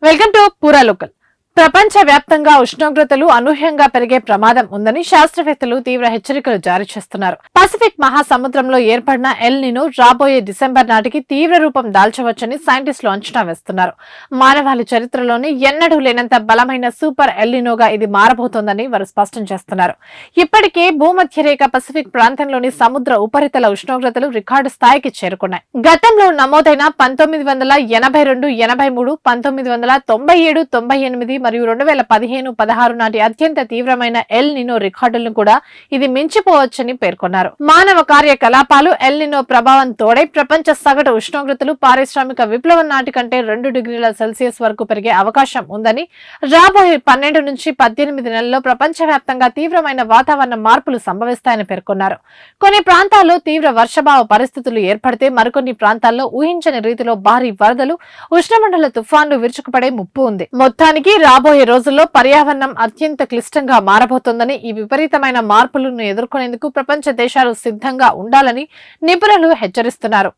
Welcome to పూరా local. ప్రపంచ వ్యాప్తంగా ఉష్ణోగ్రతలు అనూహ్యంగా పెరిగే ప్రమాదం ఉందని శాస్త్రవేత్తలు తీవ్ర హెచ్చరికలు జారీ చేస్తున్నారు. పసిఫిక్ మహాసముద్రంలో ఏర్పడిన ఎల్ నినో రాబోయే డిసెంబర్ నాటికి తీవ్ర రూపం దాల్చవచ్చని సైంటిస్టులు అంచనా వేస్తున్నారు. మానవాళి చరిత్రలోనే ఎన్నడూ లేనంత బలమైన సూపర్ ఎల్ నినోగా ఇది మారబోతోందని వారు స్పష్టం చేస్తున్నారు. ఇప్పటికే భూమధ్య రేఖ పసిఫిక్ ప్రాంతంలోని సముద్ర ఉపరితల ఉష్ణోగ్రతలు రికార్డు స్థాయికి చేరుకున్నాయి. గతంలో నమోదైన 1982, 83, 1997, 98 మరియు 2015-16 నాటి అత్యంత తీవ్రమైన ఎల్ నినో రికార్డులను కూడా ఇది మించిపోవచ్చని పేర్కొన్నారు. మానవ కార్యకలాపాలు ఎల్ నినో ప్రభావం తోడై ప్రపంచ సగటు ఉష్ణోగ్రతలు పారిశ్రామిక విప్లవం నాటి కంటే 2 డిగ్రీల సెల్సియస్ వరకు పెరిగే అవకాశం ఉందని, రాబోయే 12 నుంచి 18 నెలల్లో ప్రపంచవ్యాప్తంగా తీవ్రమైన వాతావరణ మార్పులు సంభవిస్తాయని పేర్కొన్నారు. కొన్ని ప్రాంతాల్లో తీవ్ర వర్షభావ పరిస్థితులు ఏర్పడితే మరికొన్ని ప్రాంతాల్లో ఊహించని రీతిలో భారీ వరదలు, ఉష్ణమండల తుఫాన్లు విరుచుకుపడే ముప్పు ఉంది. మొత్తానికి రాబోయే రోజుల్లో పర్యావరణం అత్యంత క్లిష్టంగా మారబోతోందని, ఈ విపరీతమైన మార్పులను ఎదుర్కొనేందుకు ప్రపంచ దేశాలు సిద్ధంగా ఉండాలని నిపుణులు హెచ్చరిస్తున్నారు.